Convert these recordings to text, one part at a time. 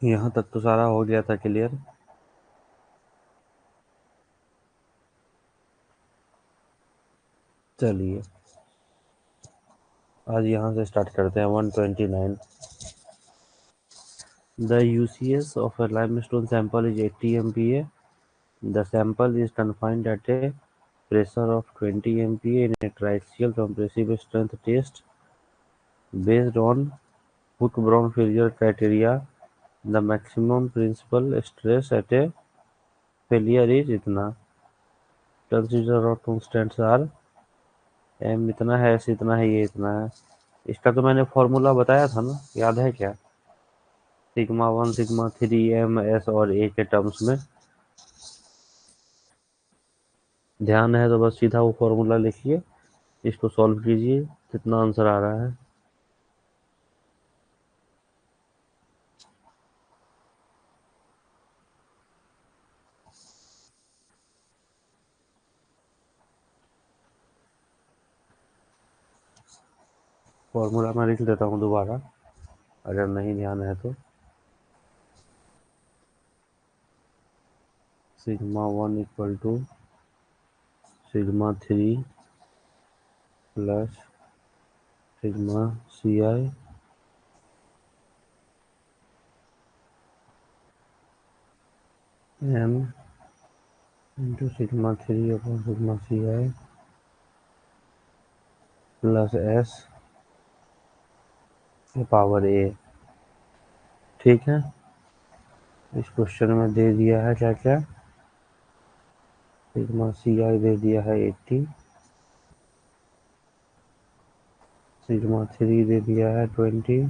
यहाँ तक तो सारा हो गया था क्लियर। चलिए आज यहाँ से स्टार्ट करते हैं 129। The UCS of a limestone sample is 80 MPa. The sample is confined at a pressure of 20 MPa in a triaxial compressive strength test based on Hooke-Brown-Ferrier criteria. The maximum principal stress at a failure is इतना। Consider और constants are m इतना है, s इतना है, ये इतना है। इसका तो मैंने फॉर्मूला बताया था ना, याद है क्या? सिग्मा 1 सिग्मा 3 m s और a के टर्म्स में। ध्यान है तो बस सीधा वो फॉर्मूला लिखिए, इसको सॉल्व कीजिए, कितना आंसर आ रहा है। फॉर्मूला मैं लिख देता हूँ दोबारा, अगर नहीं ध्यान है तो। Sigma 1 equal to sigma 3 plus sigma C I m into sigma 3 upon sigma C I plus s के पावर a। ठीक है, इस क्वेश्चन में दे दिया है क्या क्या। सिग्मा सी आई दे दिया है 80, सिग्मा 3 दे दिया है 20,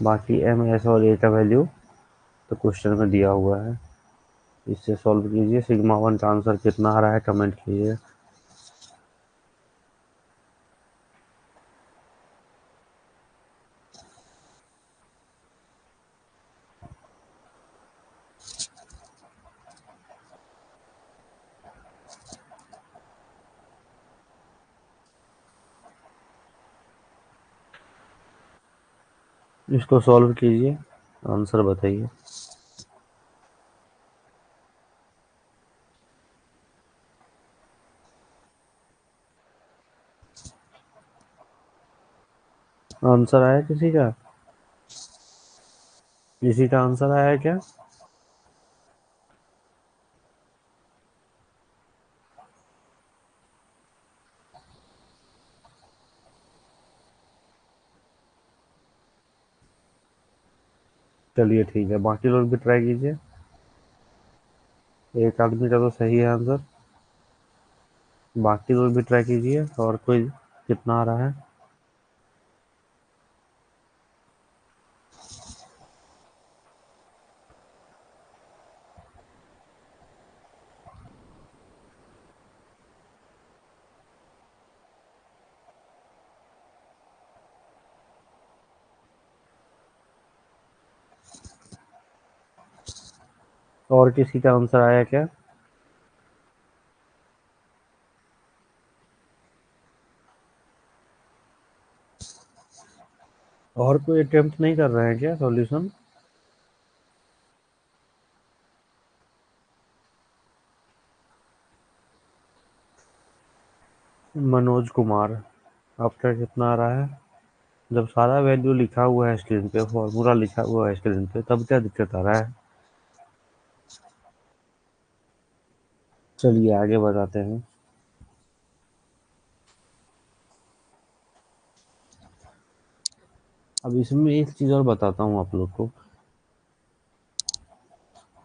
बाकी एम एस और ए का वैल्यू तो क्वेश्चन में दिया हुआ है। इससे सॉल्व कीजिए। सिग्मा 1 का आंसर कितना आ रहा है कमेंट कीजिए। इसको सॉल्व कीजिए, आंसर बताइए। आंसर आया किसी का? किसी का आंसर आया क्या? चलिए ठीक है, बाकी लोग भी ट्राई कीजिए। एक आदमी का तो सही है आंसर, बाकी लोग भी ट्राई कीजिए। और कोई कितना आ रहा है? और किसी का आंसर आया क्या? और कोई अटेम्प्ट नहीं कर रहे हैं क्या सॉल्यूशन? मनोज कुमार, आपका कितना आ रहा है? जब सारा वैल्यू लिखा हुआ है स्क्रीन पे, फॉर्मूला लिखा हुआ है स्क्रीन पे, तब क्या दिक्कत आ रहा है? चलिए आगे बताते हैं। अब इसमें एक चीज और बताता हूँ आप लोग को,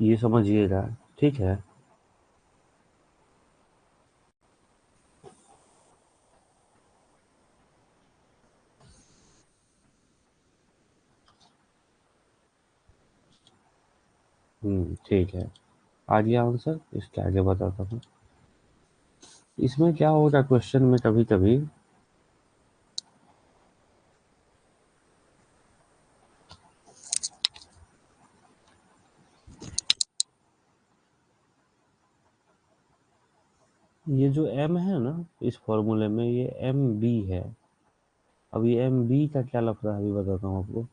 ये समझिएगा, ठीक है? ठीक है, आ गया आंसर, इसके आगे बताता हूँ। इसमें क्या होगा क्वेश्चन में, कभी कभी ये जो m है ना इस फॉर्मूले में, ये एम बी है। अब ये एम बी का क्या लफड़ा है अभी बताता हूँ आपको।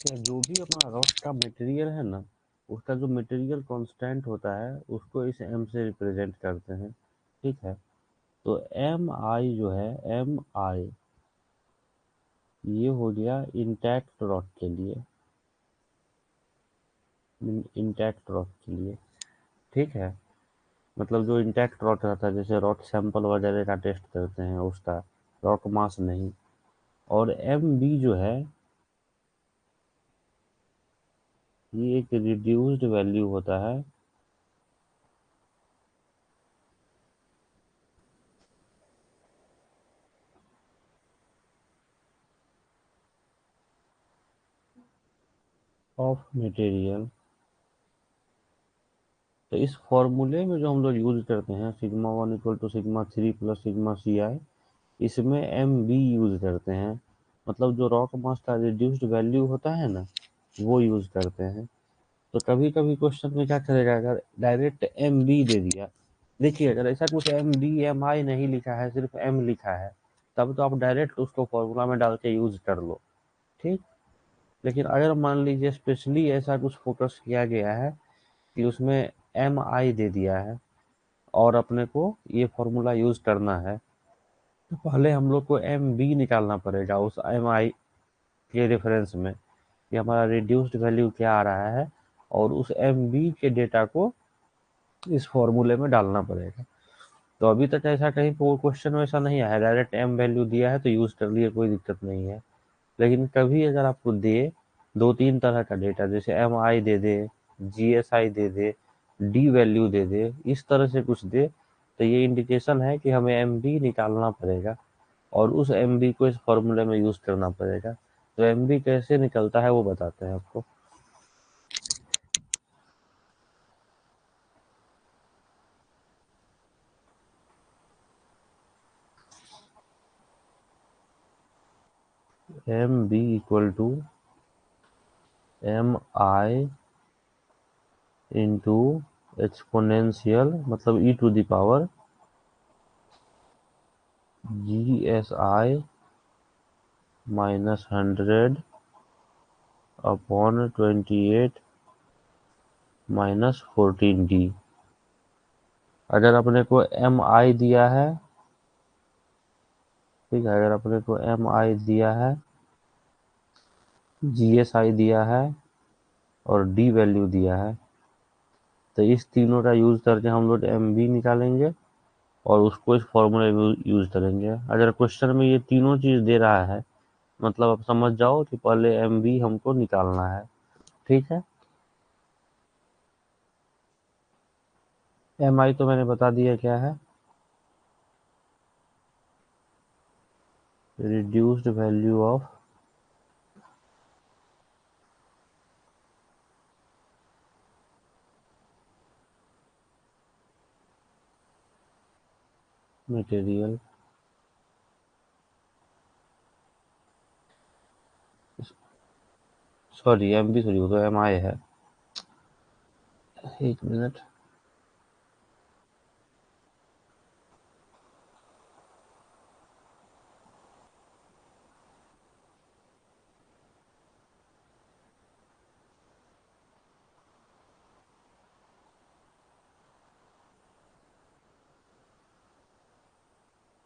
क्या जो भी अपना रॉड का मटेरियल है ना, उसका जो मटेरियल कांस्टेंट होता है उसको इस एम से रिप्रेजेंट करते हैं। ठीक है, तो एम आई जो है, एम आई ये हो गया इंटैक्ट रॉड के लिए, इंटैक्ट रॉड के लिए। ठीक है, मतलब जो इंटैक्ट रॉड रहता है, जैसे रॉड सैंपल वगैरह का टेस्ट करते हैं उसका, रॉड मास नहीं। और एम बी जो है, ये एक रिड्यूस्ड वैल्यू होता है ऑफ मटेरियल। तो इस फॉर्मूले में जो हम लोग यूज करते हैं, sigma one equal to sigma three plus sigma C I, इसमें एम बी यूज करते हैं। मतलब जो रॉक मास का रिड्यूस्ड वैल्यू होता है ना, वो यूज करते हैं। तो कभी कभी क्वेश्चन में क्या करेगा, अगर डायरेक्ट एम बी दे दिया, देखिए अगर ऐसा कुछ एम बी एम आई नहीं लिखा है, सिर्फ एम लिखा है, तब तो आप डायरेक्ट उसको फॉर्मूला में डाल के यूज कर लो। ठीक, लेकिन अगर मान लीजिए स्पेशली ऐसा कुछ फोकस किया गया है कि उसमें एम आई दे दिया है और अपने को ये फॉर्मूला यूज करना है, तो पहले हम लोग को एम बी निकालना पड़ेगा उस एम आई के रेफरेंस में, कि हमारा रिड्यूस्ड वैल्यू क्या आ रहा है, और उस एम बी के डेटा को इस फॉर्मूले में डालना पड़ेगा। तो अभी तक ऐसा कहीं क्वेश्चन वैसा नहीं आया, डायरेक्ट एम वैल्यू दिया है तो यूज कर लिए, कोई दिक्कत नहीं है। लेकिन कभी अगर आपको दे दो तीन तरह का डेटा, जैसे एम आई दे दे, जी एस आई दे दे, डी वैल्यू दे दे, इस तरह से कुछ दे, तो ये इंडिकेशन है कि हमें एम बी निकालना पड़ेगा और उस एम बी को इस फॉर्मूले में यूज करना पड़ेगा। तो एम बी कैसे निकलता है वो बताते हैं आपको। M B equal to M I into exponential, मतलब ई to the power G S I minus 100 upon 28 minus 14 D. अगर अपने को एम आई दिया है, ठीक है, अगर अपने को एम आई दिया है, जी एस आई दिया है और डी वैल्यू दिया है, तो इस तीनों का यूज करके हम लोग एम बी निकालेंगे और उसको इस फॉर्मूले में यूज करेंगे। अगर क्वेश्चन में ये तीनों चीज दे रहा है, मतलब आप समझ जाओ कि पहले एम बी हमको निकालना है। ठीक है, एम आई तो मैंने बता दिया क्या है, reduced value of material. Sorry M B sorry, वो तो एम आई है। एक minute,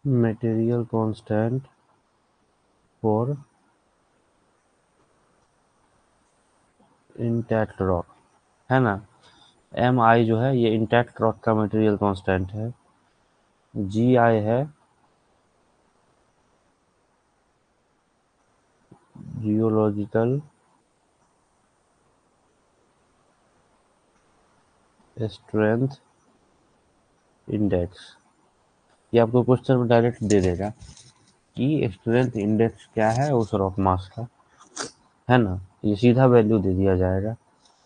material constant for intact rock, है ना। एम आई जो है ये इंटैक्ट रॉक का मटेरियल कांस्टेंट है। जी आई है जियोलॉजिकल स्ट्रेंथ इंडेक्स। ये आपको क्वेश्चन में डायरेक्ट दे देगा कि स्ट्रेंथ इंडेक्स क्या है उस रॉक मास का, है ना। ये सीधा वैल्यू दे दिया जाएगा।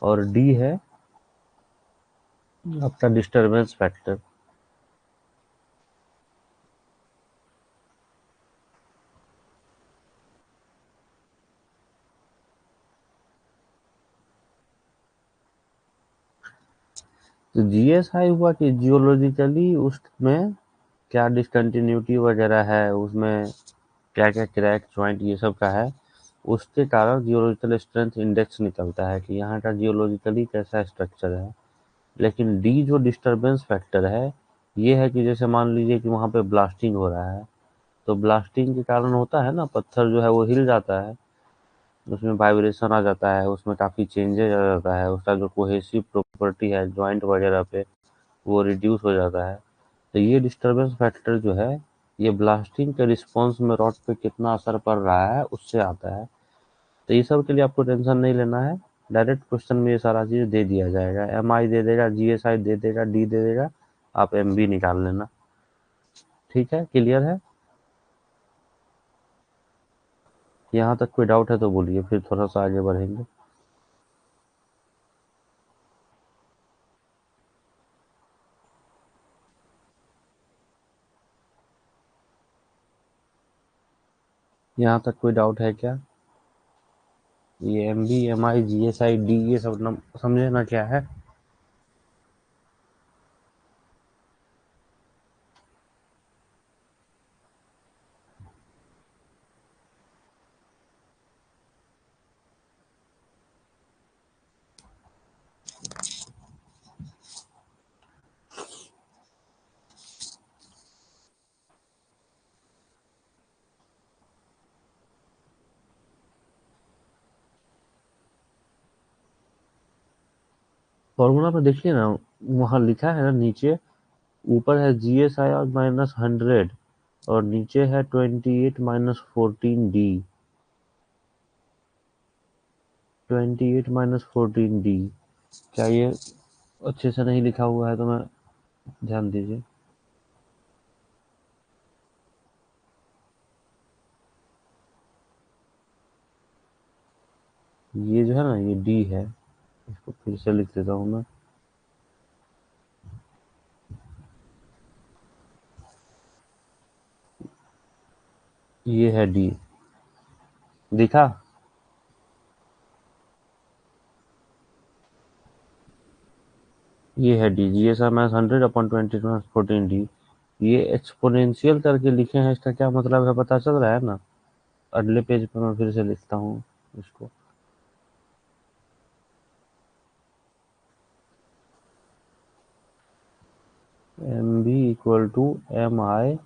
और डी है आपका डिस्टरबेंस फैक्टर। तो जीएसआई हुआ कि जियोलॉजिकली उसमें क्या डिसकंटिन्यूटी वगैरह है, उसमें क्या क्या क्रैक ज्वाइंट ये सब का है, उसके कारण जियोलॉजिकल स्ट्रेंथ इंडेक्स निकलता है कि यहाँ का जियोलॉजिकली कैसा स्ट्रक्चर है। लेकिन डी जो डिस्टरबेंस फैक्टर है, ये है कि जैसे मान लीजिए कि वहाँ पे ब्लास्टिंग हो रहा है, तो ब्लास्टिंग के कारण होता है ना, पत्थर जो है वो हिल जाता है, उसमें वाइब्रेशन आ जाता है, उसमें काफ़ी चेंजेज आ जाता है, उसका जो कोहेसिव प्रॉपर्टी है जॉइंट वगैरह पे वो रिड्यूस हो जाता है। तो ये डिस्टरबेंस फैक्टर जो है, ये ब्लास्टिंग के रिस्पॉन्स में रॉड पे कितना असर पड़ रहा है उससे आता है। तो ये सब के लिए आपको टेंशन नहीं लेना है, डायरेक्ट क्वेश्चन में ये सारा चीज़ दे दिया जाएगा, एम आई दे देगा, जी एस आई दे देगा, डी दे देगा, आप एम बी निकाल लेना। ठीक है, क्लियर है? यहाँ तक कोई डाउट है तो बोलिए, फिर थोड़ा सा आगे बढ़ेंगे। यहाँ तक कोई डाउट है क्या? ये M B, M I, G S I, D, ये सब समझे ना क्या है? फॉर्मूला में देखिए ना, वहाँ लिखा है ना नीचे, ऊपर है जी एस आई और -100, और नीचे है 28 -14 डी। 28 - 14 डी। क्या ये अच्छे से नहीं लिखा हुआ है तो मैं, ध्यान दीजिए। ये जो है ना, ये डी है, इसको फिर से लिख देता हूँ मैं। ये है डी, दिखा? ये है डी, जी एस आई -100/20 - 14 डी। ये एक्सपोनेंशियल करके लिखे हैं, इसका क्या मतलब है पता चल रहा है ना? अगले पेज पे मैं फिर से लिखता हूँ इसको। M B equal to M I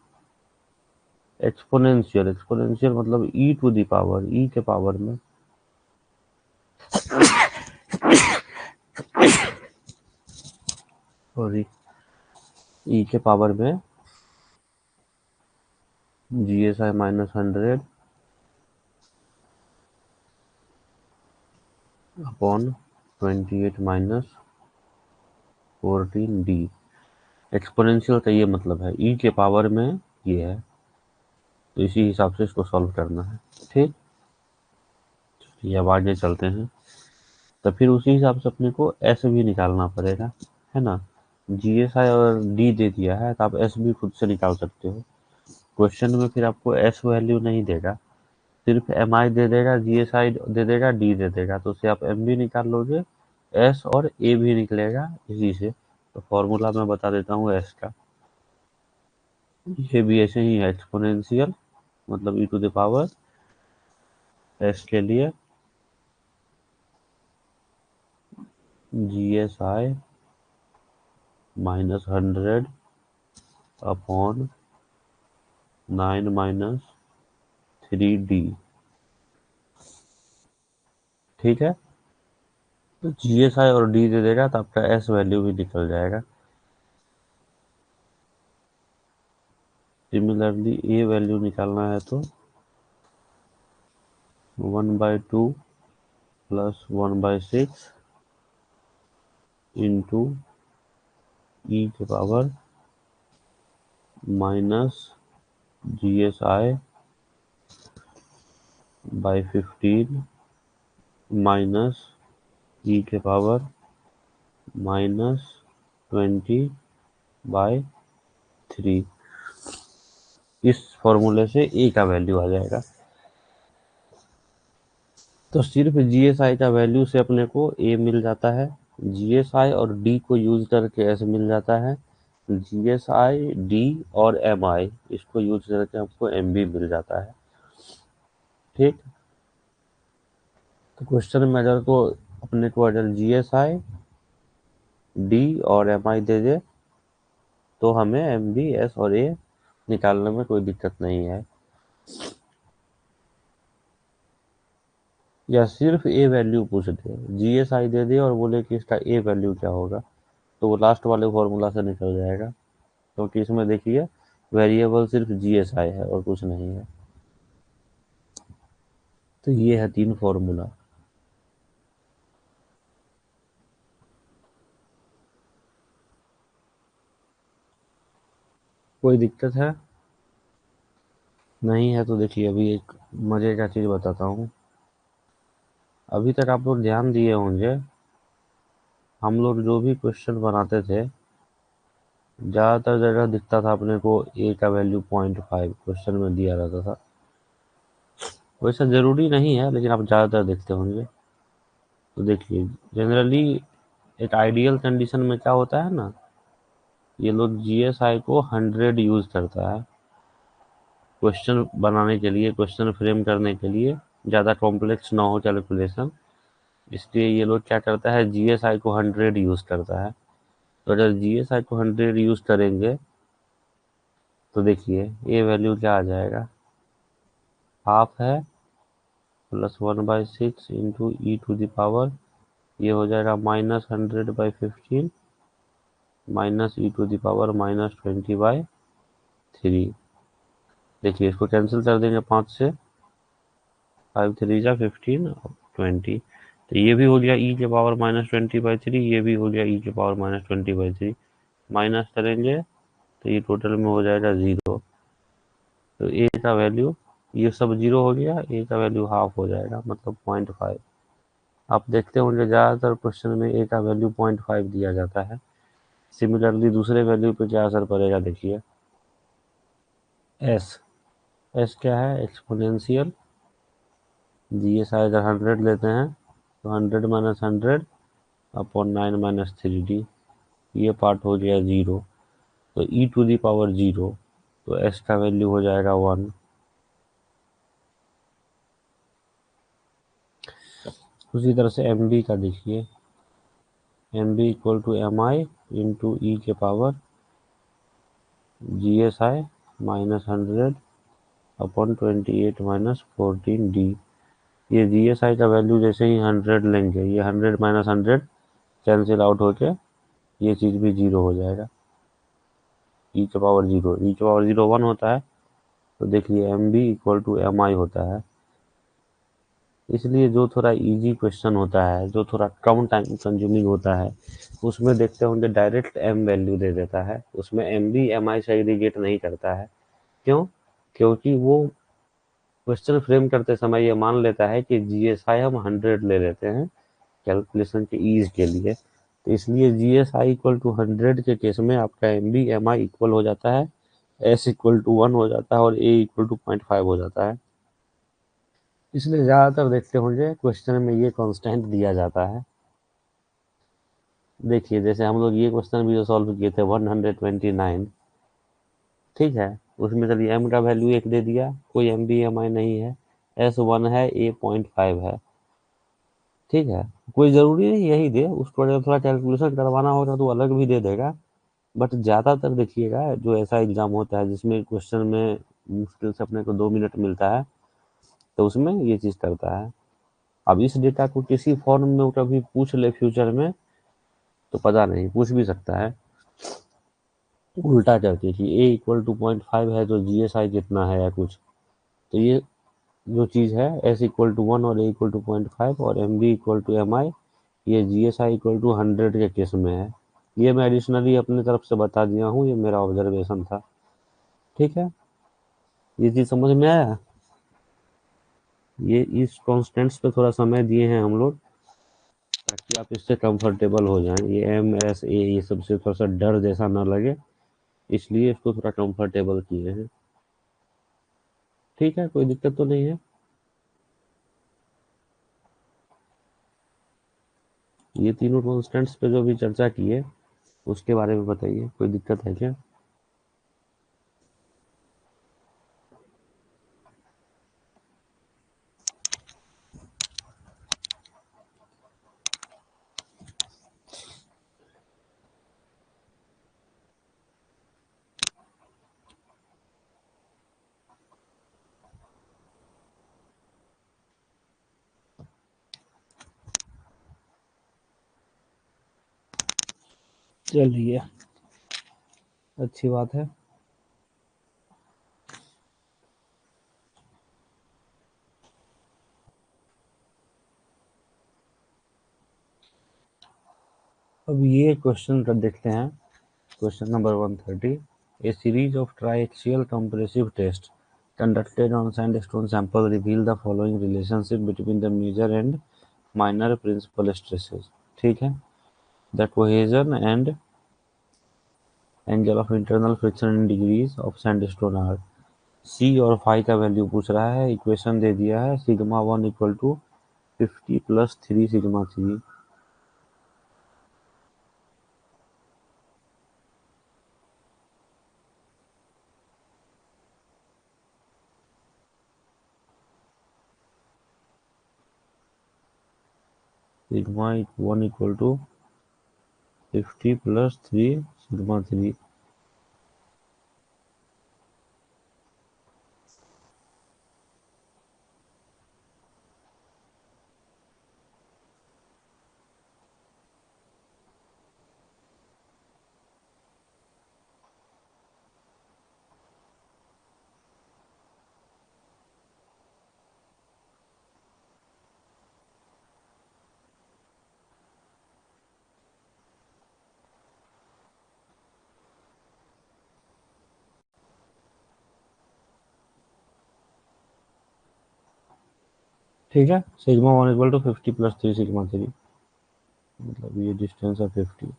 exponential, exponential मतलब ई टू द पावर, ई के पावर में, सॉरी, ई के पावर में G S I -100 upon 28 - 14 D. Exponential का ये मतलब है, ई के पावर में ये है, तो इसी हिसाब से इसको सॉल्व करना है। ठीक, ये अब आगे चलते हैं। तो फिर उसी हिसाब से अपने को एस भी निकालना पड़ेगा, है ना? जी एस आई और डी दे दिया है, तो आप एस भी खुद से निकाल सकते हो। क्वेश्चन में फिर आपको एस वैल्यू नहीं देगा, सिर्फ एम आई दे देगा, जी एस आई दे देगा, डी दे देगा, तो उससे आप एम भी निकाल लोगे, एस और ए भी निकलेगा इसी से। तो फॉर्मूला मैं बता देता हूँ एस का, ये भी ऐसे ही है, एक्सपोनेंशियल मतलब ई टू द पावर, एस के लिए जी एस आई -100 अपॉन 9 - 3 डी। ठीक है, तो जी एस आई और डी दे देगा, तो आपका एस वैल्यू भी निकल जाएगा। सिमिलरली ए वैल्यू निकालना है तो 1/2 प्लस 1/6 इंटू ई के power minus G S I by 15 minus e के पावर -20/3। इस फॉर्मूले से ए का वैल्यू आ जाएगा। तो सिर्फ जी एस आई का वैल्यू से अपने को ए मिल जाता है, GSI और D को यूज करके ऐसे मिल जाता है, GSI, D और MI, इसको यूज करके आपको MB मिल जाता है। ठीक, तो क्वेश्चन में अगर को अपने को अगर GSI, D और MI दे दे तो हमें MB, S और A निकालने में कोई दिक्कत नहीं है। या सिर्फ A वैल्यू पूछ दे, GSI दे दे और बोले कि इसका A वैल्यू क्या होगा, तो वो लास्ट वाले फॉर्मूला से निकल जाएगा, क्योंकि इसमें देखिए वेरिएबल सिर्फ GSI है और कुछ नहीं है। तो ये है 3 फॉर्मूला। कोई दिक्कत है? नहीं है तो देखिए अभी एक मजे का चीज बताता हूँ। अभी तक आप लोग ध्यान दिए होंगे, हम लोग जो भी क्वेश्चन बनाते थे ज्यादातर जगह दिखता था अपने को A का वैल्यू 0.5 क्वेश्चन में दिया रहता था। वैसा जरूरी नहीं है, लेकिन आप ज्यादातर देखते होंगे। तो देखिए जनरली एक आइडियल कंडीशन में क्या होता है ना, ये लोग GSI को 100 यूज करता है क्वेश्चन बनाने के लिए, क्वेश्चन फ्रेम करने के लिए, ज़्यादा कॉम्प्लेक्स ना हो कैलकुलेशन, इसलिए ये लोग क्या करता है, GSI को 100 यूज करता है। तो अगर GSI को 100 यूज करेंगे तो देखिए ये वैल्यू क्या आ जाएगा, हाफ है प्लस 1/6 इंटू E⁻, ये हो जाएगा -100/15 माइनस E⁻, -20/3। देखिए इसको कैंसिल कर देंगे 5 से, 5 3 जा 15 20, तो ये भी हो गया E⁻-20/3, ये भी हो गया E⁻-20/3, माइनस करेंगे तो ये टोटल में हो जाएगा 0। तो ए का वैल्यू, ये सब 0 हो गया, ए का वैल्यू हाफ हो जाएगा, मतलब 0.5। आप देखते होंगे ज़्यादातर क्वेश्चन में ए का वैल्यू 0.5 दिया जाता है। सिमिलरली दूसरे वैल्यू पे क्या असर पड़ेगा देखिए, एस, एस क्या है, एक्सपोनेंशियल। GSI अगर 100 लेते हैं तो 100 - 100 अपॉन 9 - 3D, ये पार्ट हो गया 0। तो E⁻, 0, तो S का वैल्यू हो जाएगा 1। उसी तरह से MB का देखिए, MB equal to MI into E⁻, GSI -100 upon 28 - 14D। ये GSI का वैल्यू जैसे ही 100 लेंगे, ये 100 - 100 कैंसिल आउट होके ये चीज़ भी 0 हो जाएगा। E⁻0 1 होता है, तो देखिए MB इक्वल टू MI होता है। इसलिए जो थोड़ा इजी क्वेश्चन होता है, जो थोड़ा कम टाइम कंज्यूमिंग होता है, उसमें देखते होंगे डायरेक्ट M वैल्यू दे देता है, उसमें MB MI से एग्रीगेट नहीं करता है। क्यों? क्योंकि वो क्वेश्चन फ्रेम करते समय ये मान लेता है कि GSI हम 100 ले लेते हैं कैलकुलेशन के ईज के लिए, तो इसलिए GSI इक्वल टू 100 के केस में आपका MB MI इक्वल हो जाता है, S इक्वल टू 1 हो जाता है और A इक्वल टू 0.5 हो जाता है। इसलिए ज़्यादातर देखते होंगे क्वेश्चन में ये कांस्टेंट दिया जाता है। देखिए जैसे हम लोग ये क्वेश्चन भी जो सॉल्व किए थे 129, ठीक है, उसमें चलिए M का वैल्यू 1 दे दिया, कोई MB MI नहीं है, S 1 है, A 0.5 है, ठीक है। कोई ज़रूरी नहीं यही दे, उसको अगर थोड़ा कैलकुलेशन करवाना होगा तो अलग भी दे देगा। बट ज़्यादातर देखिएगा जो ऐसा एग्जाम होता है जिसमें क्वेश्चन में मुश्किल से अपने को 2 मिनट मिलता है, तो उसमें ये चीज़ करता है। अब इस डेटा को किसी फॉर्म में वो कभी पूछ ले फ्यूचर में तो पता नहीं, पूछ भी सकता है उल्टा करके कि A इक्वल टू 0.5 है तो GSI कितना है या कुछ। तो ये जो चीज़ है S इक्वल टू 1 और A इक्वल टू 0.5 और MB इक्वल टू MI, ये GSI इक्वल टू 100 के केस में है। ये मैं एडिशनली अपनी तरफ से बता दिया हूँ, ये मेरा ऑब्जर्वेशन था। ठीक है, ये चीज़ समझ में आया। ये इस कॉन्स्टेंट्स पे थोड़ा समय दिए हैं हम लोग ताकि आप इससे कंफर्टेबल हो जाएं, ये MSA ये सबसे थोड़ा सा डर जैसा ना लगे, इसलिए इसको थोड़ा कंफर्टेबल किए हैं। ठीक है, कोई दिक्कत तो नहीं है। ये तीनों कॉन्स्टेंट्स पे जो भी चर्चा की है उसके बारे में बताइए, कोई दिक्कत है क्या? चलिए, अच्छी बात है। अब ये क्वेश्चन कर देखते हैं, question number 130। A series of triaxial compressive test conducted on sandstone sample reveal the following relationship between the major and minor principal stresses। ठीक है, the cohesion and angle of internal friction in degrees of sandstone are। सी और phi का value पूछ रहा है, equation दे दिया है sigma 1 equal to 50 plus 3 sigma 3। Sigma 1 equal to 50 plus 3 sigma 3। ठीक है, sigma 1 equal to 50 plus 3 sigma 3, मतलब ये डिस्टेंस है 50।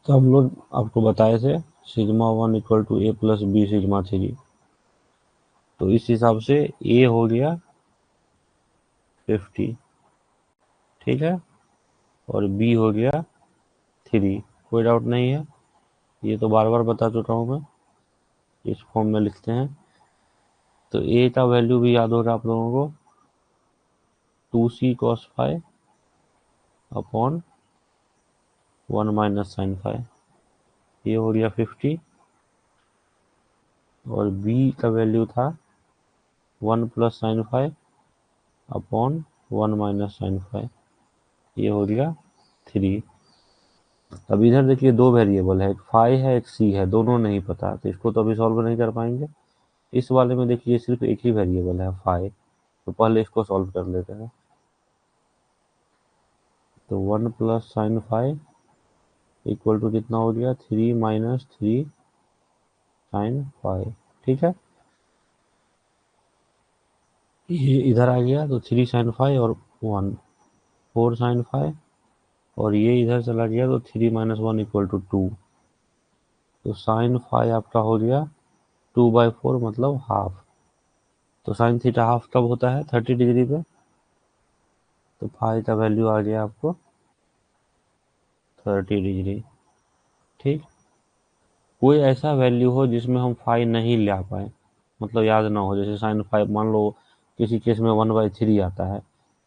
तो हम लोग आपको बताए थे sigma 1 equal to A plus B sigma 3, तो इस हिसाब से ए हो गया 50, ठीक है, और बी हो गया 3। कोई डाउट नहीं है, ये तो बार बार बता चुका हूँ मैं, इस फॉर्म में लिखते हैं। तो ए का वैल्यू भी याद होगा आप लोगों को, 2c cos five upon 1 minus sine five, ये हो गया 50। और बी का वैल्यू था 1 plus sine five upon 1 minus sine five, ये हो गया 3। अब इधर देखिए दो वेरिएबल है, एक फाइव है एक सी है, दोनों नहीं पता, तो इसको तो अभी सॉल्व नहीं कर पाएंगे। इस वाले में देखिए सिर्फ एक ही वेरिएबल है फाइव, तो पहले इसको सॉल्व कर लेते हैं। तो 1 plus sine five equal to कितना हो गया, 3 माइनस 3 साइन फाइव, ठीक है। ये इधर आ गया तो 3 साइन फाइव और 1 4 साइन फाइव, और ये इधर चला गया तो 3 माइनस 1 इक्वल टू 2। तो साइन फाइव आपका हो गया 2/4 मतलब हाफ। तो साइन थीटा हाफ कब होता है, 30 डिग्री पे। तो फाइव का वैल्यू आ गया आपको 30 डिग्री, ठीक। कोई ऐसा वैल्यू हो जिसमें हम फाइव नहीं ला पाए, मतलब याद ना हो, जैसे साइन फाइव मान लो किसी केस में 1/3 आता है,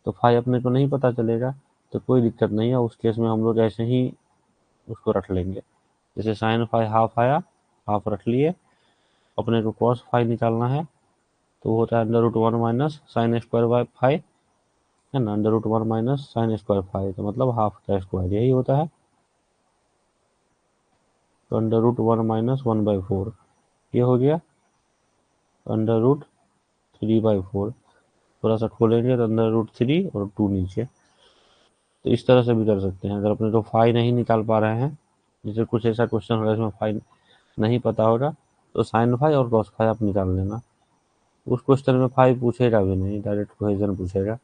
तो फाइव अपने को नहीं पता चलेगा, तो कोई दिक्कत नहीं है, उस केस में हम लोग ऐसे ही उसको रख लेंगे। जैसे साइन फाइव हाफ आया, हाफ रख लिए, अपने को कॉस फाइव निकालना है, तो वो होता है under root 1 minus sine square by five, है ना, under root 1 minus sine square five, तो मतलब हाफ का स्क्वायर यही होता है। तो अंडर रूट 1 माइनस 1/4, ये हो गया अंडर रूट 3/4। थोड़ा सा खोलेंगे तो अंदर रूट 3 और 2 नीचे। तो इस तरह से भी कर सकते हैं, अगर अपने को फाई नहीं निकाल पा रहे हैं, जैसे कुछ ऐसा क्वेश्चन होगा इसमें फाई नहीं पता होगा, तो साइन फाई और कॉस फाई आप निकाल लेना। उस क्वेश्चन में फाई पूछेगा भी नहीं, डायरेक्ट कोहेजन पूछेगा,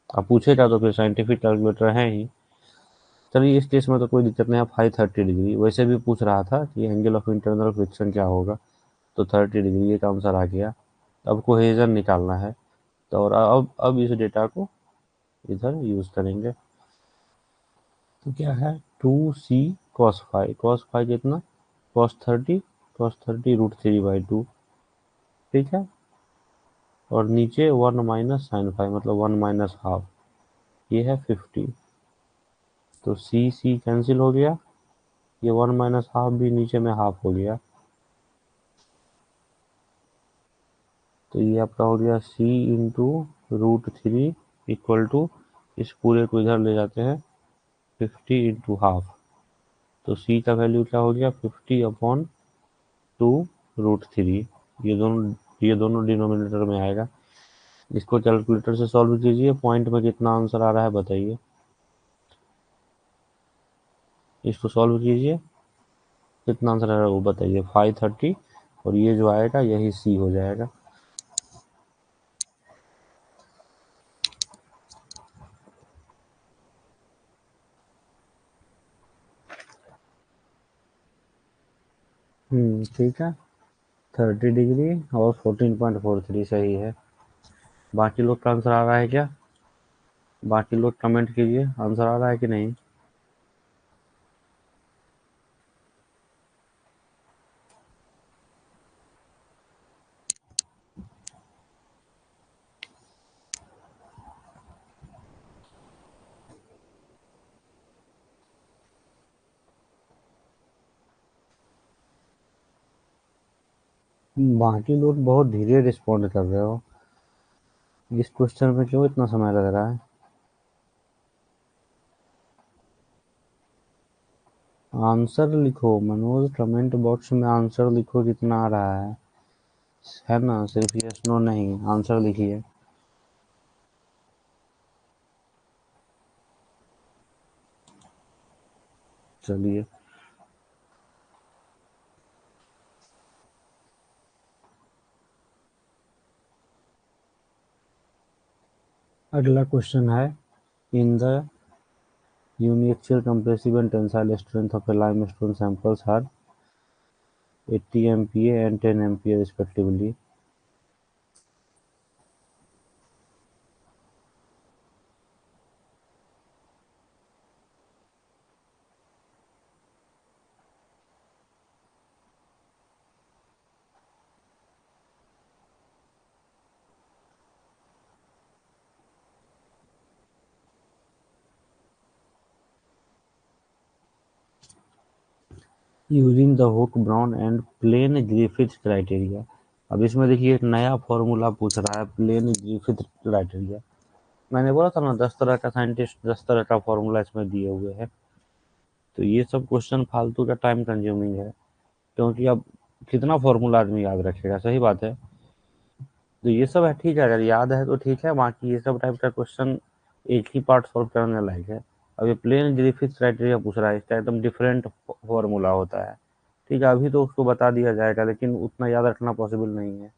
अब पूछेगा तो फिर साइंटिफिक कैलकुलेटर है ही। चलिए इस केस में तो कोई दिक्कत नहीं है, फाइव 30 डिग्री। वैसे भी पूछ रहा था कि एंगल ऑफ इंटरनल फ्रिक्शन क्या होगा, तो 30 डिग्री का आंसर आ गया। अब कोहेजन निकालना है, तो और अब इस डेटा को इधर यूज करेंगे। तो क्या है 2c cos फाइव कितना cos 30 √3/2, ठीक है। और नीचे 1 माइनस साइन फाइव मतलब 1 माइनस हाफ, ये है 50। तो सी कैंसिल हो गया, ये 1 माइनस हाफ भी नीचे में हाफ हो गया, तो ये आपका हो गया c इंटू √3 इक्वल टू, इस पूरे को इधर ले जाते हैं 50 इंटू हाफ, तो c का वैल्यू क्या हो गया 50/2 √3। ये दोनों डिनोमिनेटर में आएगा। इसको कैलकुलेटर से सॉल्व कीजिए, पॉइंट में कितना आंसर आ रहा है बताइए। इसको सॉल्व कीजिए, कितना आंसर आ रहा है वो बताइए। 530, और ये जो आएगा यही सी हो जाएगा। ठीक है, 30 डिग्री और 14.43 सही है। बाकी लोग का आंसर आ रहा है क्या? बाकी लोग कमेंट कीजिए, आंसर आ रहा है कि नहीं। बाकी लोग बहुत धीरे रिस्पॉन्ड कर रहे हो, इस क्वेश्चन में क्यों इतना समय लग रहा है? आंसर लिखो मनोज, कमेंट बॉक्स में आंसर लिखो कितना आ रहा है ना, सिर्फ यस नो नहीं, आंसर लिखिए। चलिए, अगला क्वेश्चन है, in the uniaxial compressive and tensile strength of a limestone samples are 80 MPa and 10 MPa respectively. Using the Hoek Brown and plain Griffith criteria. अब इसमें देखिए एक नया फॉर्मूला पूछ रहा है, प्लेन ग्रिफिथ क्राइटेरिया। मैंने बोला था ना 10 तरह का साइंटिस्ट 10 तरह का फॉर्मूला इसमें दिए हुए हैं। तो ये सब क्वेश्चन फालतू का टाइम कंज्यूमिंग है, क्योंकि अब कितना फॉर्मूला आदमी याद रखेगा, सही बात है। तो ये सब है, ठीक है, अगर याद है तो ठीक है, बाकी ये सब टाइप का क्वेश्चन एक ही पार्ट सॉल्व करने लायक है। अब ये प्लेन ग्रिफिथ क्राइटेरिया पूछ रहा है, इसका एकदम डिफरेंट फॉर्मूला होता है, ठीक है। अभी तो उसको बता दिया जाएगा, लेकिन उतना याद रखना पॉसिबल नहीं है।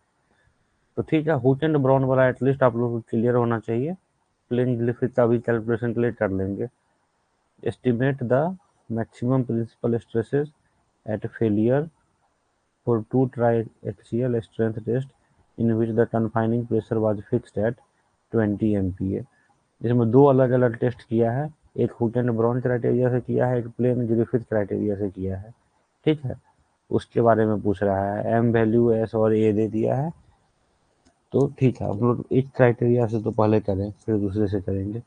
तो ठीक है, हुक एंड ब्राउन वाला एटलीस्ट आप लोग को क्लियर होना चाहिए। प्लेन ग्रिफिथ का भी कैलकुलेशन के लिए कर लेंगे। Estimate the maximum principal stresses at failure for two triaxial strength tests in which the confining pressure was fixed at 20 MPa। इसमें दो अलग अलग टेस्ट किया है, एक हुक एंड ब्राउन क्राइटेरिया से किया है, एक प्लेन ग्रिफिथ क्राइटेरिया से किया है, ठीक है। उसके बारे में पूछ रहा है, एम वैल्यू एस और ए दे दिया है। तो ठीक है, हम लोग एक क्राइटेरिया से तो पहले करें, फिर दूसरे से करेंगे।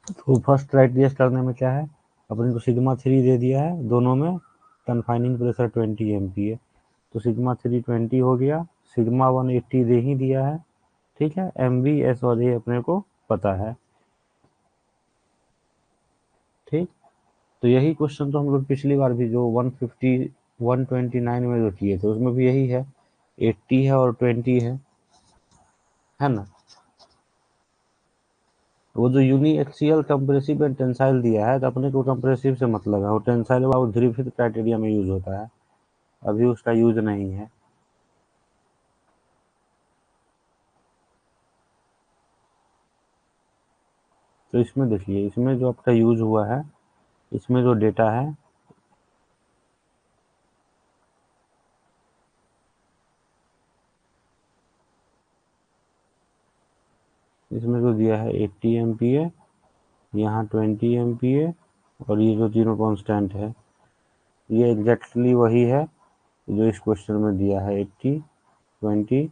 तो फर्स्ट क्राइटेरिया करने में क्या है, अपने को सिग्मा 3 दे दिया है, दोनों में कन्फाइनिंग प्रेशर 20 MPa। तो सिग्मा 3 20 हो गया, सिग्मा 1 80 दे ही दिया है, ठीक है। एम बी एस और ए अपने को पता है, ठीक। तो यही क्वेश्चन तो हम लोग पिछली बार भी जो 150 129 में जो किए थे उसमें भी यही है, 80 है और 20 है ना। वो जो यूनिएक्सियल कंप्रेसिव एंड टेंसाइल दिया है, तो अपने को कंप्रेसिव से मतलब है, और टेंसाइल वो ग्रिफिथ क्राइटेरिया में यूज होता है, अभी उसका यूज नहीं है। तो इसमें देखिए, इसमें जो आपका यूज हुआ है, इसमें जो डेटा है, इसमें जो दिया है 80 MPa, यहाँ 20 MPa, और ये जो तीनों कांस्टेंट है ये एग्जैक्टली वही है जो इस क्वेश्चन में दिया है, 80, 20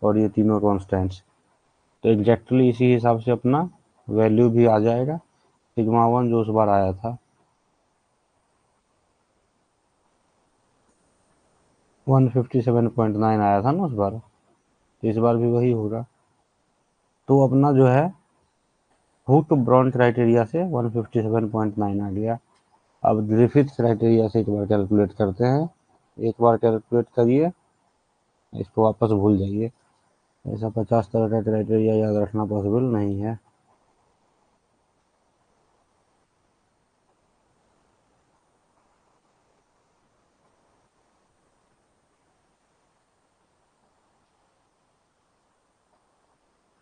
और ये तीनों कांस्टेंट्स। तो एग्जैक्टली इसी हिसाब से अपना वैल्यू भी आ जाएगा, सिग्मा 1 जो उस बार आया था 157.9 आया था ना उस बार, तो इस बार भी वही होगा। तो अपना जो है हुक ब्राउन क्राइटेरिया से 157.9 आ गया। अब ग्रिफिथ क्राइटेरिया से एक बार कैलकुलेट करते हैं। एक बार कैलकुलेट करिए, इसको वापस भूल जाइए, ऐसा 50 तरह का क्राइटेरिया याद रखना पॉसिबल नहीं है।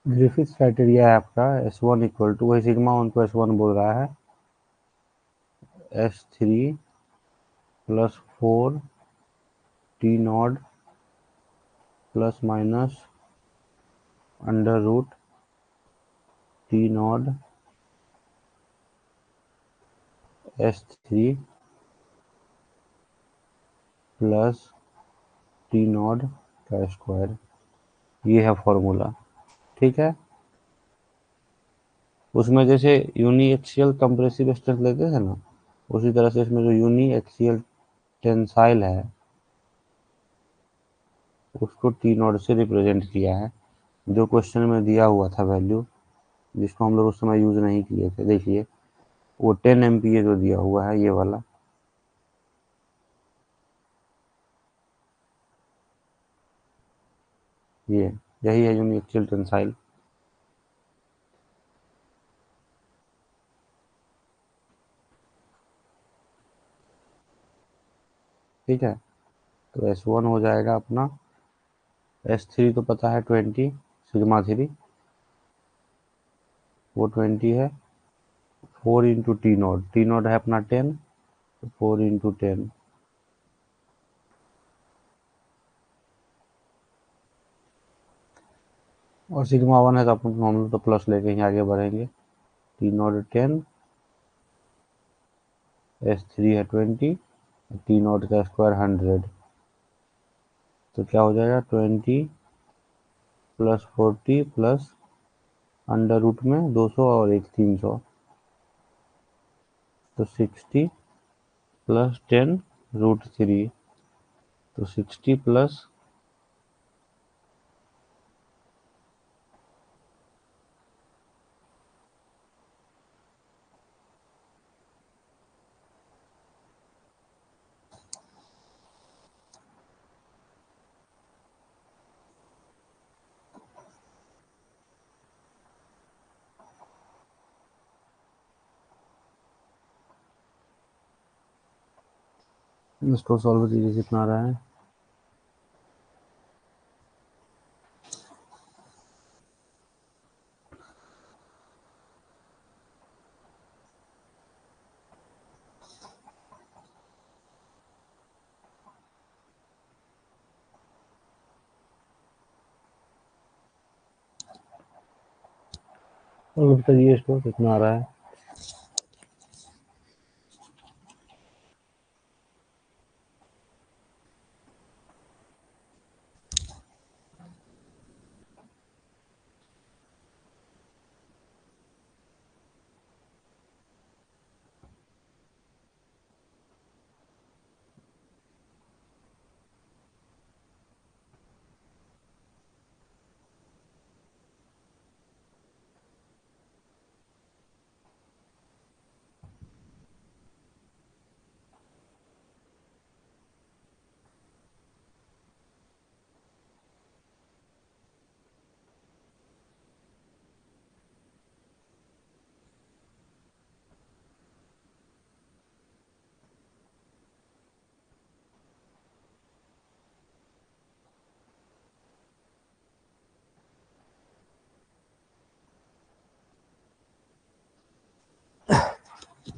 ग्रिफिथ क्राइटेरिया है आपका S1 इक्वल टू, वही सिग्मा 1 को S1 बोल रहा है, S3 plus 4 T0 plus minus under root T0 S3 plus T0 का स्क्वायर, ये है फॉर्मूला। ठीक है, उसमें जैसे यूनी एक्सियल कंप्रेसिव स्ट्रेंथ लेते थे ना, उसी तरह से इसमें जो यूनी एक्सियल टेंसाइल है उसको T0 से रिप्रेजेंट किया है, जो क्वेश्चन में दिया हुआ था वैल्यू, जिसको हम लोग उस समय यूज नहीं किए थे। देखिए वो 10 MPa जो दिया हुआ है ये वाला, ये यही है यूनी एक्सियल टेंसाइल। ठीक है, तो S1 हो जाएगा अपना, S3 तो पता है 20 सिग्मा 3, वो 20 है, 4 इंटू T0, T0 है अपना 10, तो 4 इंटू 10, और सिग्मा 1 है तो अपन हम लोग तो प्लस लेके ही आगे बढ़ेंगे। T0 10, S3 है 20, T0 का स्क्वायर 100, तो क्या हो जाएगा 20 प्लस 40 प्लस अंडर रूट में 200 और एक 300, तो 60 प्लस 10 रूट 3, तो 60 प्लस, इसको सॉल्व कीजिए कितना आ रहा है। सॉल्व करिए इसको कितना आ रहा है।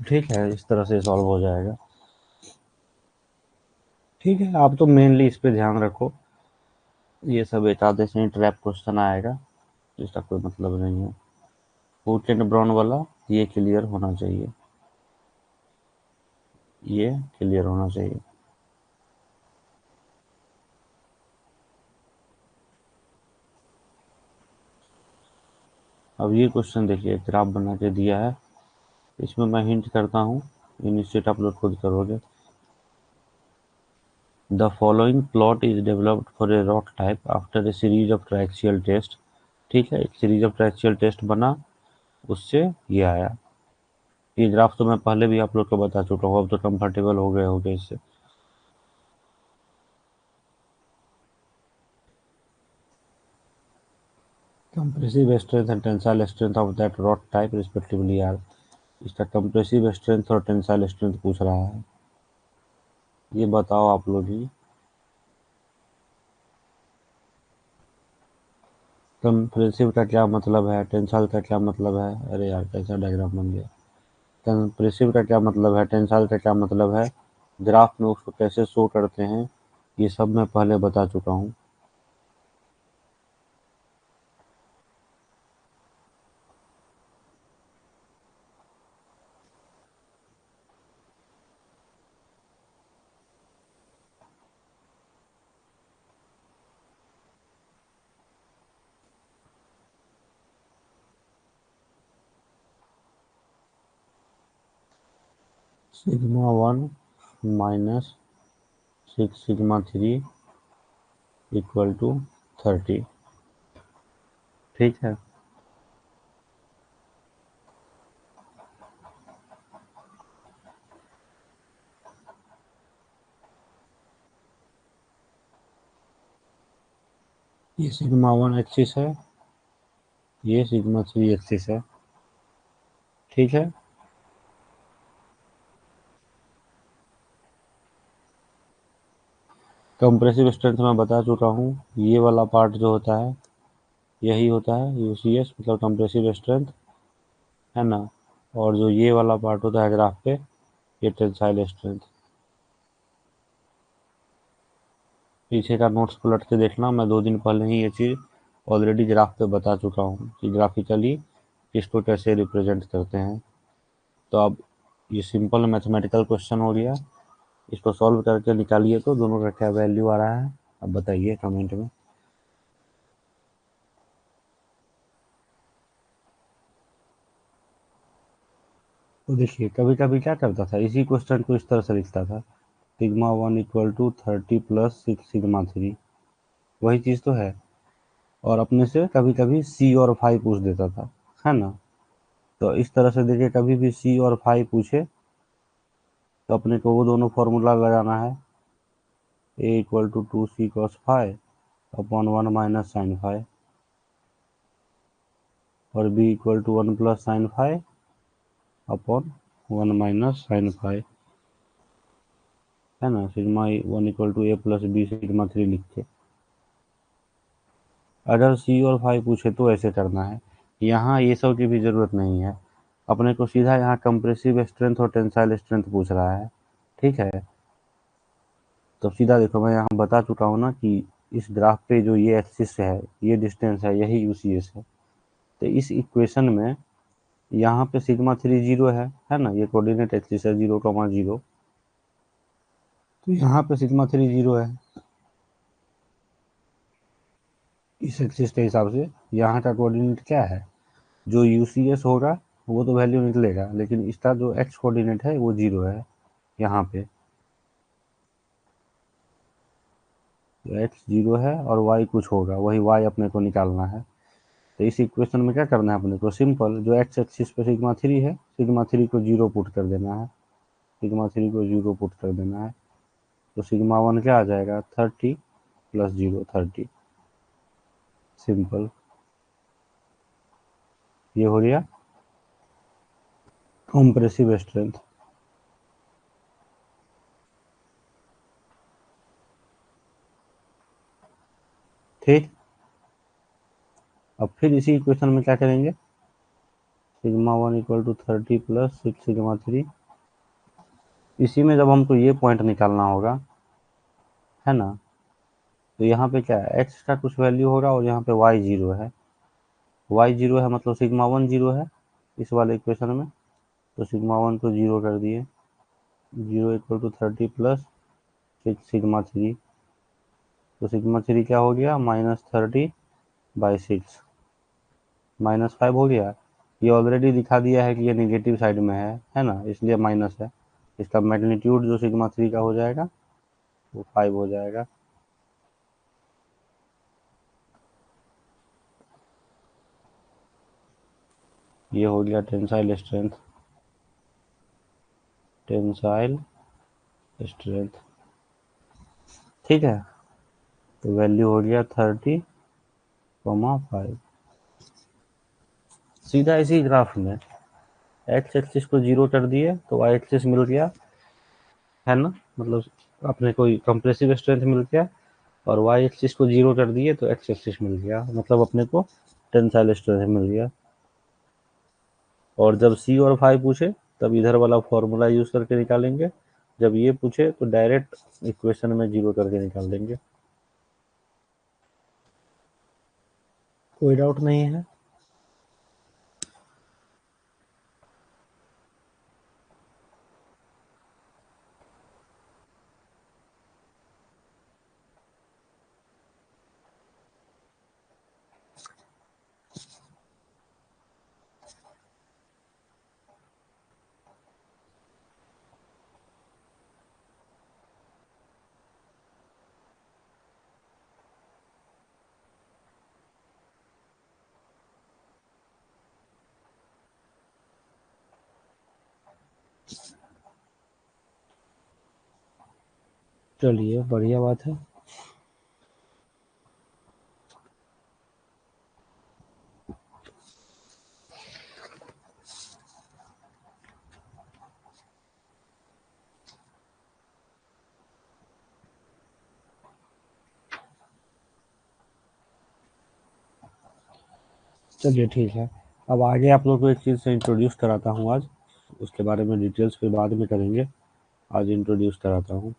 ठीक है, इस तरह से सॉल्व हो जाएगा। ठीक है, आप तो मेनली इस पे ध्यान रखो, ये सब एक आधे से ट्रैप क्वेश्चन आएगा, इसका कोई मतलब नहीं है। व्हाइट एंड ब्राउन वाला ये क्लियर होना चाहिए, ये क्लियर होना चाहिए। अब ये क्वेश्चन देखिए, ग्राफ बना के दिया है, इसमें मैं हिंट करता हूँ, इनिशिएट आप लोग खुद करोगे। The following plot is developed for a rock type after a series of triaxial test. ठीक है, एक सीरीज ऑफ ट्राइक्सियल टेस्ट बना, उससे ये आया। ये ग्राफ तो मैं पहले भी आप लोग को बता चुका हूँ, अब तो कंफर्टेबल हो गए होंगे इससे। Compressive strength and tensile strength of that rock type respectively are. इसका कंप्रेसिव स्ट्रेंथ और टेंसाइल स्ट्रेंथ पूछ रहा है, ये बताओ आप लोग ही। कंप्रेसिव का क्या मतलब है, टेंसाइल का क्या मतलब है? अरे यार कैसा डायग्राम बन गया। कंप्रेसिव का क्या मतलब है, टेंसाइल का क्या मतलब है, ग्राफ में उसको कैसे शो करते हैं, ये सब मैं पहले बता चुका हूँ। Sigma 1 minus 6 sigma 3 equal to 30। ठीक है, ये सिग्मा 1 एक्सिस है, ये सिग्मा 3 एक्सिस है। ठीक है, कंप्रेसिव स्ट्रेंथ मैं बता चुका हूँ, ये वाला पार्ट जो होता है यही होता है यूसीएस, मतलब कंप्रेसिव स्ट्रेंथ, है ना। और जो ये वाला पार्ट होता है ग्राफ पे, ये टेंसाइल स्ट्रेंथ। पीछे का नोट्स पलट के देखना, मैं 2 दिन पहले ही ये चीज़ ऑलरेडी ग्राफ पे बता चुका हूँ कि ग्राफिकली इसको कैसे रिप्रेजेंट करते हैं। तो अब ये सिंपल मैथमेटिकल क्वेश्चन हो गया, इसको सॉल्व करके निकालिए तो दोनों का क्या वैल्यू आ रहा है, अब बताइए कमेंट में। तो देखिए कभी कभी क्या करता था, इसी क्वेश्चन को इस तरह से लिखता था, sigma 1 equal to 30 plus 6 sigma 3, वही चीज़ तो है। और अपने से कभी कभी सी और फाई पूछ देता था, है ना। तो इस तरह से देखिए, कभी भी सी और फाई पूछे तो अपने को वो दोनों फॉर्मूला लगाना है, A equal to 2c cos phi upon 1 minus sine phi, और B equal to 1 plus sine phi upon 1 minus sine phi, है ना। Sigma 1 equal to A plus B sigma 3 लिख के। अगर सी और फाई पूछे तो ऐसे करना है, यहाँ ये सब की भी ज़रूरत नहीं है, अपने को सीधा यहाँ कंप्रेसिव स्ट्रेंथ और टेंसाइल स्ट्रेंथ पूछ रहा है। ठीक है, तो सीधा देखो, मैं यहाँ बता चुका हूँ ना कि इस ग्राफ पे जो ये एक्सिस है, ये डिस्टेंस है, यही यूसीएस है। तो इस इक्वेशन में यहाँ पे सिग्मा 3 जीरो है ना, ये कोऑर्डिनेट एक्सिस है 0, 0। तो यहाँ पे सिग्मा 3 जीरो है इस एक्सिस के हिसाब से। यहाँ का कोऑर्डिनेट क्या है, जो यूसीएस होगा वो तो वैल्यू निकलेगा, लेकिन इसका जो एक्स कोऑर्डिनेट है वो जीरो है यहाँ पे। एक्स जीरो है और वाई कुछ होगा, वही वाई अपने को निकालना है। तो इस इक्वेशन में क्या करना है अपने को, सिंपल, जो एक्स एक्सिस पे सिग्मा 3 है, सिग्मा 3 को जीरो पुट कर देना है, सिग्मा 3 को जीरो पुट कर देना है। तो सिग्मा 1 क्या आ जाएगा, 30 प्लस जीरो 30, सिंपल, ये हो गया कंप्रेसिव स्ट्रेंथ। ठीक, अब फिर इसी इक्वेशन में क्या करेंगे, sigma 1 equal to 30 plus 6 sigma 3, इसी में जब हमको ये पॉइंट निकालना होगा, है ना, तो यहाँ पे क्या है, एक्स का कुछ वैल्यू होगा और यहाँ पे वाई जीरो है। वाई जीरो है मतलब सिग्मा वन जीरो है इस वाले इक्वेशन में, तो सिग्मा वन को जीरो कर दिए, zero equal to 30 plus sigma three, तो सिग्मा थ्री क्या हो गया -30/6, -5 हो गया। ये ऑलरेडी दिखा दिया है कि ये नेगेटिव साइड में है ना, इसलिए माइनस है। इसका मैग्नीट्यूड जो सिग्मा थ्री का हो जाएगा वो 5 हो जाएगा। ये हो गया टेंसाइल स्ट्रेंथ, टेंसाइल स्ट्रेंथ, ठीक है। तो वैल्यू हो गया 30,5। सीधा इसी ग्राफ में एक्स एक्सिस को जीरो कर दिए तो वाई एक्सिस मिल गया, है ना, मतलब अपने कोई कंप्रेसिव स्ट्रेंथ मिल गया, और वाई एक्सिस को जीरो कर दिए तो एक्स एक्सिस मिल गया, मतलब अपने को टेंसाइल स्ट्रेंथ मिल गया। और जब सी और फाई पूछे तब इधर वाला फॉर्मूला यूज करके निकालेंगे, जब ये पूछे तो डायरेक्ट इक्वेशन में जीरो करके निकाल देंगे। कोई डाउट नहीं है? चलिए बढ़िया बात है। चलिए ठीक है, अब आगे आप लोग को एक चीज़ से इंट्रोड्यूस कराता हूँ आज, उसके बारे में डिटेल्स फिर बाद में करेंगे, आज इंट्रोड्यूस कराता हूँ।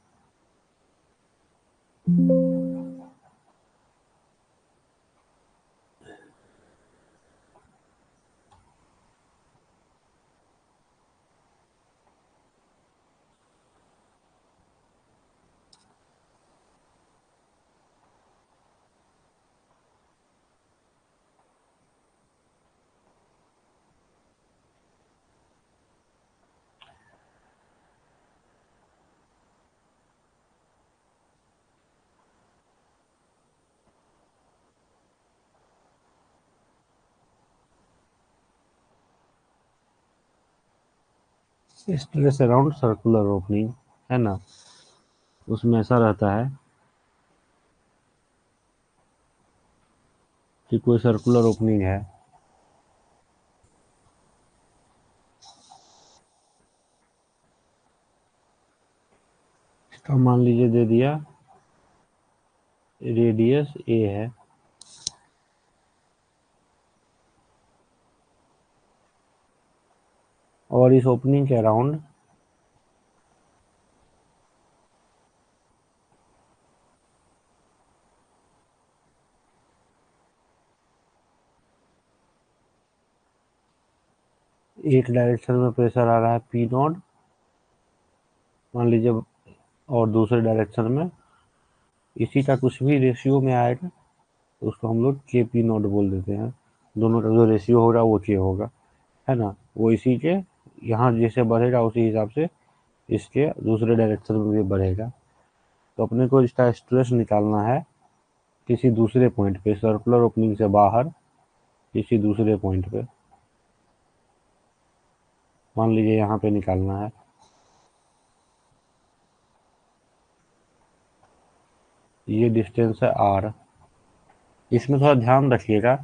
स्ट्रेस अराउंड सर्कुलर ओपनिंग, है ना, उसमें ऐसा रहता है कि कोई सर्कुलर ओपनिंग है, इसका मान लीजिए दे दिया रेडियस ए है, और इस ओपनिंग के अराउंड एक डायरेक्शन में प्रेशर आ रहा है पी नॉट, मान लीजिए, और दूसरे डायरेक्शन में इसी का कुछ भी रेशियो में आएगा तो उसको हम लोग के पी नॉट बोल देते हैं। दोनों का जो रेशियो होगा वो के होगा, है ना, वो इसी के यहाँ जैसे बढ़ेगा उसी हिसाब से इसके दूसरे डायरेक्शन में भी बढ़ेगा। तो अपने को इसका स्ट्रेस निकालना है किसी दूसरे पॉइंट पे, सर्कुलर ओपनिंग से बाहर किसी दूसरे पॉइंट पे, मान लीजिए यहाँ पे निकालना है। ये डिस्टेंस है आर। इसमें थोड़ा ध्यान रखिएगा,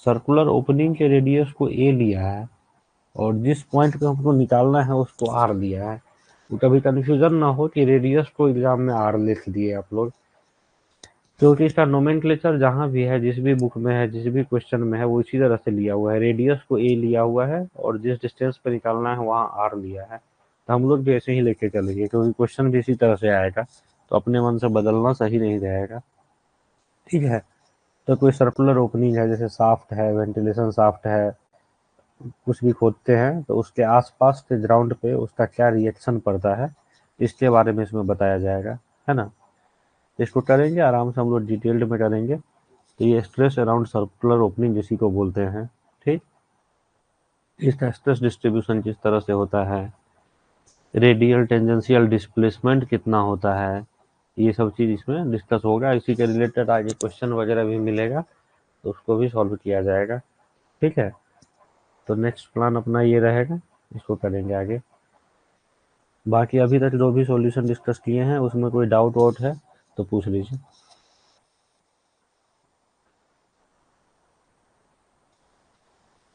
सर्कुलर ओपनिंग के रेडियस को ए लिया है और जिस पॉइंट पे हमको निकालना है उसको आर दिया है, तो कभी कंफ्यूजन ना हो कि रेडियस को एग्जाम में आर लिख दिए आप लोग, क्योंकि इसका नोमेनक्लेचर जहाँ भी है, जिस भी बुक में है, जिस भी क्वेश्चन में है, वो इसी तरह से लिया हुआ है, रेडियस को ए लिया हुआ है और जिस डिस्टेंस पे निकालना है वहाँ आर लिया है। तो हम लोग भी ऐसे ही लेके चलेंगे क्योंकि क्वेश्चन भी इसी तरह से आएगा, तो अपने मन से बदलना सही नहीं रहेगा, ठीक है। तो कोई सर्कुलर ओपनिंग है, जैसे शाफ्ट है, वेंटिलेशन शाफ्ट है, कुछ भी खोदते हैं तो उसके आसपास के ग्राउंड पे उसका क्या रिएक्शन पड़ता है, इसके बारे में इसमें बताया जाएगा, है ना। इसको करेंगे आराम से, हम लोग डिटेल्ड में करेंगे। तो ये स्ट्रेस अराउंड सर्कुलर ओपनिंग इसी को बोलते हैं, ठीक। इसका स्ट्रेस डिस्ट्रीब्यूशन किस तरह से होता है, रेडियल टेंजेंशियल डिस्प्लेसमेंट कितना होता है, ये सब चीज़ इसमें डिस्कस होगा। इसी के रिलेटेड आगे क्वेश्चन वगैरह भी मिलेगा, तो उसको भी सॉल्व किया जाएगा, ठीक है। तो नेक्स्ट प्लान अपना ये रहेगा, इसको करेंगे आगे। बाकी अभी तक जो भी सॉल्यूशन डिस्कस किए हैं उसमें कोई डाउट वाउट है तो पूछ लीजिए।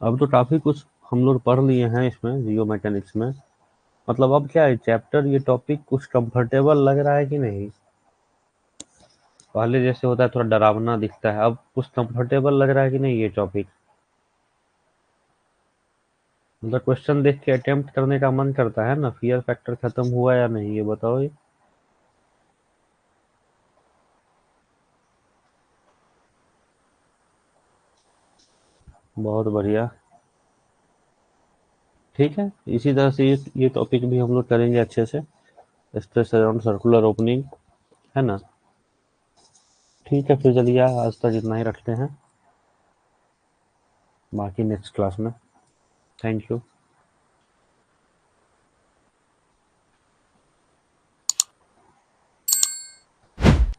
अब तो काफ़ी कुछ हम लोग पढ़ लिए हैं इसमें जियो मैकेनिक्स में। मतलब अब क्या है, चैप्टर ये टॉपिक कुछ कंफर्टेबल लग रहा है कि नहीं। पहले जैसे होता है थोड़ा डरावना दिखता है, अब कुछ कंफर्टेबल लग रहा है कि नहीं ये टॉपिक। मतलब क्वेश्चन देख के अटेम्प्ट करने का मन करता है ना, फियर फैक्टर खत्म हुआ या नहीं, ये बताओ ये। बहुत बढ़िया। ठीक है, इसी तरह से ये टॉपिक भी हम लोग करेंगे अच्छे से, स्ट्रेस अराउंड सर्कुलर ओपनिंग, है ना। ठीक है, फिर चलिए आज तक इतना ही रखते हैं, बाकी नेक्स्ट क्लास में। Thank you.